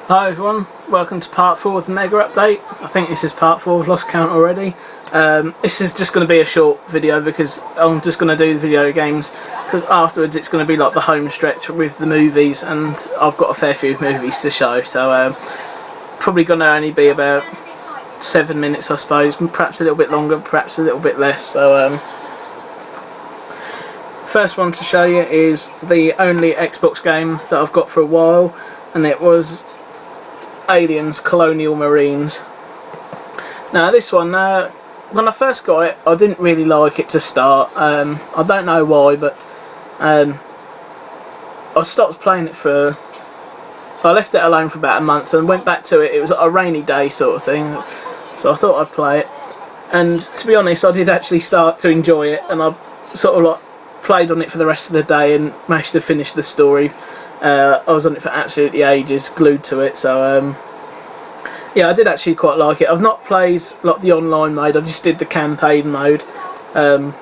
Hi everyone, welcome to part 4 of the Mega Update. I think this is part 4, I've lost count already. This is just going to be a short video because I'm just going to do the video games, because afterwards it's going to be like the home stretch with the movies, and I've got a fair few movies to show, so probably going to only be about 7 minutes I suppose, perhaps a little bit longer, perhaps a little bit less. So first one to show you is the only Xbox game that I've got for a while, and it was Aliens Colonial Marines. Now this one, when I first got it, I didn't really like it to start. I don't know why, but I stopped playing it for... I left it alone for about a month and went back to it. It was a rainy day sort of thing, so I thought I'd play it. And to be honest, I did actually start to enjoy it, and I sort of like played on it for the rest of the day and managed to finish the story. I was on it for absolutely ages, glued to it, so yeah, I did actually quite like it. I've not played like the online mode, I just did the campaign mode. Yeah,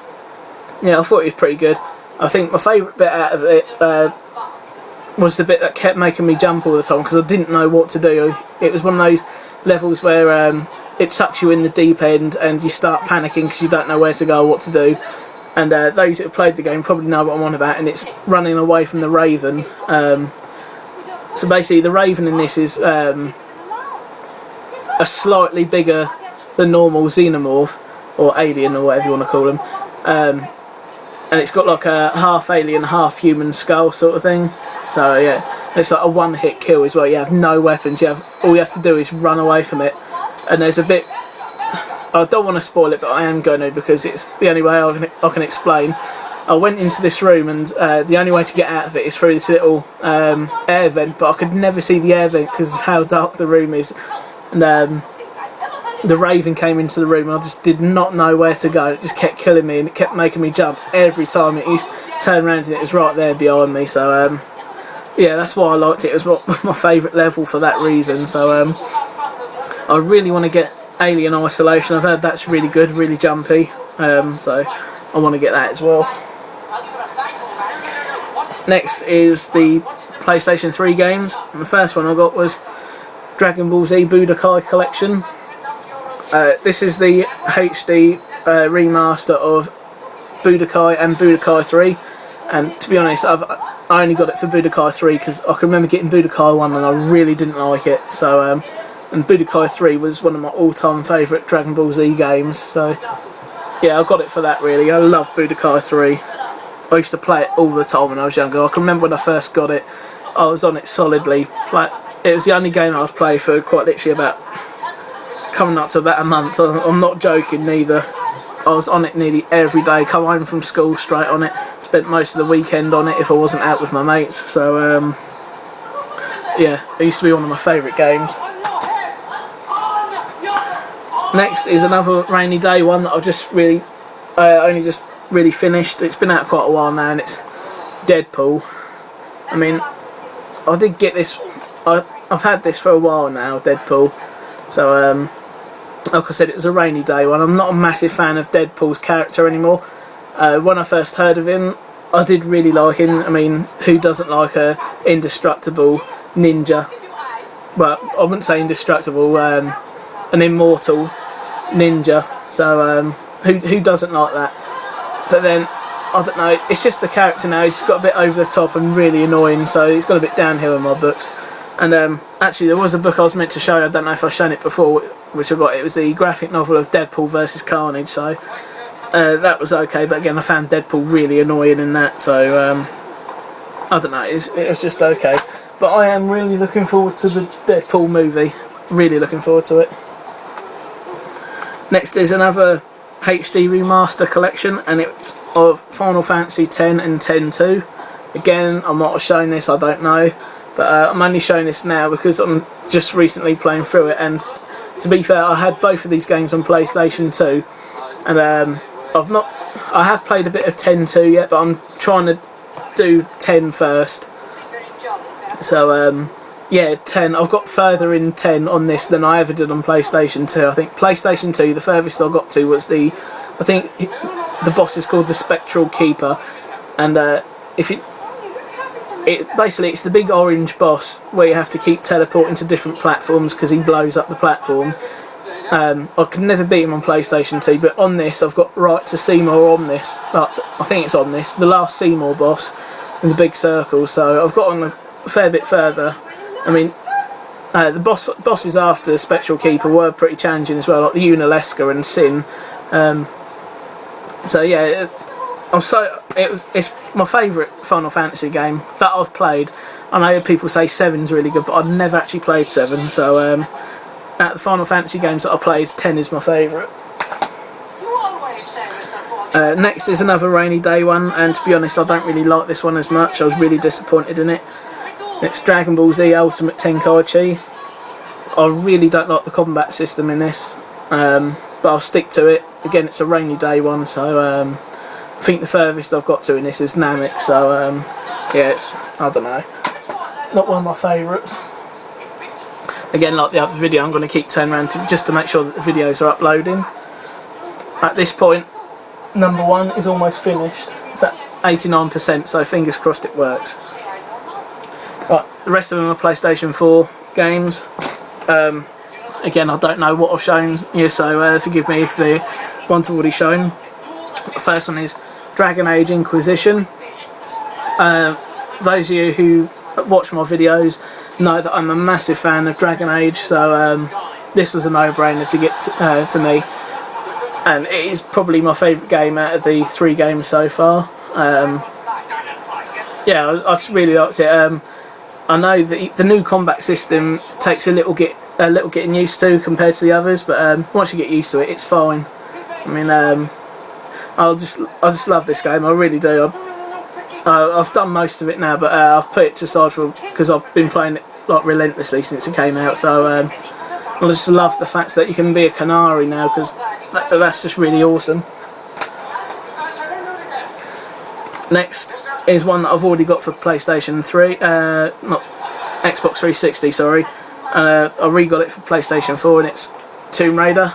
I thought it was pretty good. I think my favourite bit out of it was the bit that kept making me jump all the time, because I didn't know what to do. It was one of those levels where it sucks you in the deep end and you start panicking because you don't know where to go or what to do. And those that have played the game probably know what I'm on about, and it's running away from the Raven. So basically the Raven in this is a slightly bigger than normal xenomorph, or alien, or whatever you want to call them. And it's got like a half alien, half human skull sort of thing. So yeah, it's like a one-hit kill as well. You have no weapons, all you have to do is run away from it. And there's a bit... I don't want to spoil it, but I am going to, because it's the only way I can explain. I went into this room, and the only way to get out of it is through this little air vent, but I could never see the air vent because of how dark the room is. And the Raven came into the room, and I just did not know where to go. It just kept killing me, and it kept making me jump every time it turned around, and it was right there behind me. So yeah, that's why I liked it. It was my favourite level for that reason. So I really want to get Alien Isolation. I've heard that's really good, really jumpy, so I want to get that as well. Next is the PlayStation 3 games, and the first one I got was Dragon Ball Z Budokai Collection. This is the HD remaster of Budokai and Budokai 3, and to be honest, I only got it for Budokai 3 because I can remember getting Budokai 1 and I really didn't like it. So and Budokai 3 was one of my all-time favourite Dragon Ball Z games, so yeah, I got it for that really. I love Budokai 3. I used to play it all the time when I was younger. I can remember when I first got it, I was on it solidly. It was the only game I was playing for quite literally about, coming up to about a month. I'm not joking neither. I was on it nearly every day, come home from school straight on it, spent most of the weekend on it if I wasn't out with my mates, so yeah, it used to be one of my favourite games. Next is another rainy day one that I've just really, only just really finished. It's been out quite a while now, and it's Deadpool. I mean, I did get this, I've had this for a while now, Deadpool. So, like I said, it was a rainy day one. I'm not a massive fan of Deadpool's character anymore. When I first heard of him, I did really like him. I mean, who doesn't like a indestructible ninja? Well, I wouldn't say indestructible, an immortal ninja, so who doesn't like that? But then I don't know, it's just the character now. He's got a bit over the top and really annoying, so he's got a bit downhill in my books. And actually there was a book I was meant to show you, I don't know if I've shown it before, which I got. It was the graphic novel of Deadpool vs Carnage, so that was okay, but again I found Deadpool really annoying in that, so I don't know, it was just okay. But I am really looking forward to the Deadpool movie, really looking forward to it. Next is another HD remaster collection, and it's of Final Fantasy X and X-2. Again, I might have shown this, I don't know, but I'm only showing this now because I'm just recently playing through it, and to be fair, I had both of these games on PlayStation 2, and I have played a bit of X-2 yet, but I'm trying to do 10 first. So yeah, 10. I've got further in 10 on this than I ever did on PlayStation 2. I think PlayStation 2, the furthest I got to was I think the boss is called the Spectral Keeper, and if you basically it's the big orange boss where you have to keep teleporting to different platforms because he blows up the platform. I could never beat him on PlayStation 2, but on this I've got right to Seymour on this. I think it's on this, the last Seymour boss in the big circle, so I've got on a fair bit further. I mean, the bosses after Spectral Keeper were pretty challenging as well, like the Unalesca and Sin. So yeah, it's my favourite Final Fantasy game that I've played. I know people say 7's really good, but I've never actually played 7, so out of the Final Fantasy games that I played, 10 is my favourite. Next is another rainy day one, and to be honest I don't really like this one as much. I was really disappointed in it. It's Dragon Ball Z Ultimate Tenkaichi. I really don't like the combat system in this, but I'll stick to it. Again, it's a rainy day one, so I think the furthest I've got to in this is Namek, so yeah, it's, I don't know, not one of my favourites. Again, like the other video, I'm going to keep turning around just to make sure that the videos are uploading. At this point, number 1 is almost finished. It's at 89%, so fingers crossed it works. Right, the rest of them are PlayStation 4 games. Again, I don't know what I've shown you, so forgive me if the ones I've already shown. The first one is Dragon Age Inquisition. Those of you who watch my videos know that I'm a massive fan of Dragon Age, so this was a no-brainer to get for me, and it is probably my favourite game out of the 3 games so far. Yeah, I just really liked it. I know that the new combat system takes a little getting used to compared to the others, but once you get used to it, it's fine. I mean, I just love this game. I really do. I've done most of it now, but I've put it to the side because I've been playing it like relentlessly since it came out. So I just love the fact that you can be a Canary now, because that's just really awesome. Next is one that I've already got for PlayStation 3, not Xbox 360, sorry. I re-got it for PlayStation 4, and it's Tomb Raider.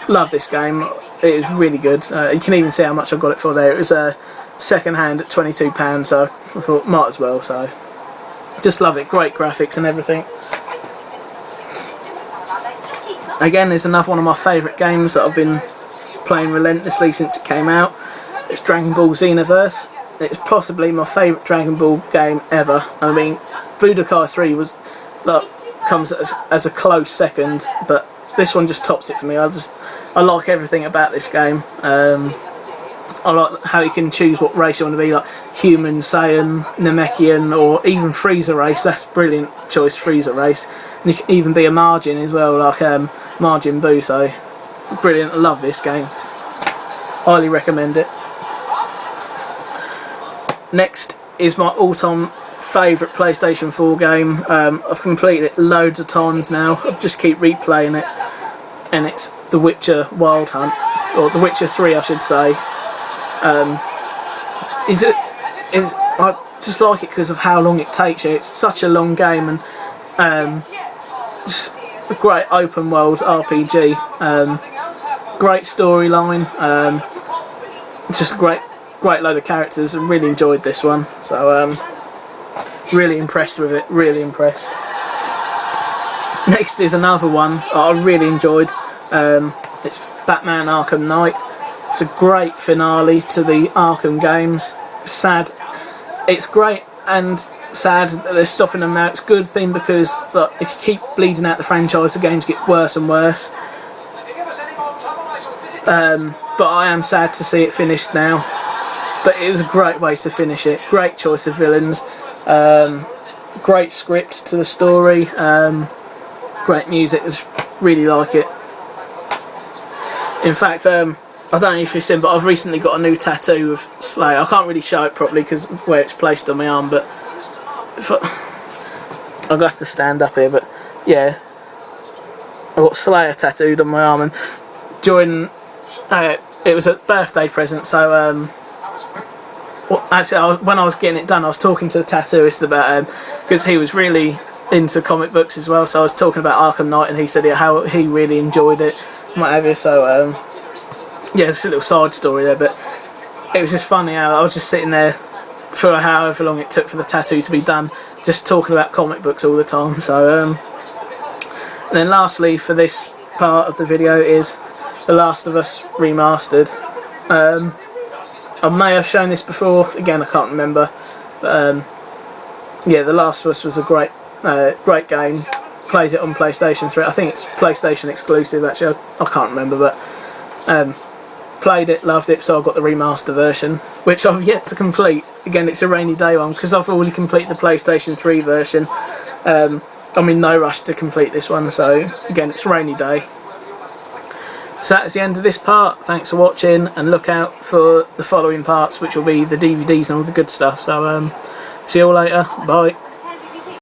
Love this game. It is really good. You can even see how much I got it for there. It was second hand at £22, so I thought might as well. So just love it. Great graphics and everything. Again, there's another one of my favourite games that I've been playing relentlessly since it came out. It's Dragon Ball Xenoverse. It's possibly my favourite Dragon Ball game ever. I mean, Budokai 3 comes as a close second, but this one just tops it for me. I like everything about this game. I like how you can choose what race you want to be, like human, Saiyan, Namekian, or even Frieza race. That's a brilliant choice, Frieza race. And you can even be a Margin as well, like Majin Buu. So brilliant. I love this game. Highly recommend it. Next is my all-time favourite PlayStation 4 game. I've completed it loads of times now. I just keep replaying it, and it's The Witcher Wild Hunt, or The Witcher 3 I should say. I just like it because of how long it takes you. It's such a long game, and just a great open world RPG. Great storyline. Just a great load of characters. I really enjoyed this one. So really impressed with it. Really impressed. Next is another one that I really enjoyed. It's Batman Arkham Knight. It's a great finale to the Arkham games. Sad. It's great and sad that they're stopping them now. It's a good thing because look, if you keep bleeding out the franchise, the games get worse and worse. But I am sad to see it finished now. But it was a great way to finish it. Great choice of villains. Great script to the story. Great music. I just really like it. In fact, I don't know if you've seen, but I've recently got a new tattoo of Slayer. I can't really show it properly because of where it's placed on my arm, but I'll have to stand up here. But yeah, I've got Slayer tattooed on my arm, and during it was a birthday present, so well, actually when I was getting it done, I was talking to the tattooist about because he was really into comic books as well, so I was talking about Arkham Knight, and he said how he really enjoyed it, what have you. So yeah, it's a little side story there, but it was just funny how I was just sitting there for however long it took for the tattoo to be done, just talking about comic books all the time. So and then lastly for this part of the video is The Last of Us Remastered. I may have shown this before, again I can't remember, but yeah, The Last of Us was a great game. Played it on PlayStation 3, I think it's PlayStation exclusive actually, I can't remember, but played it, loved it, so I got the remaster version, which I've yet to complete. Again, it's a rainy day one, because I've already completed the PlayStation 3 version. I'm in no rush to complete this one, so again, it's a rainy day. So that's the end of this part. Thanks for watching, and look out for the following parts, which will be the DVDs and all the good stuff. So see you all later, bye.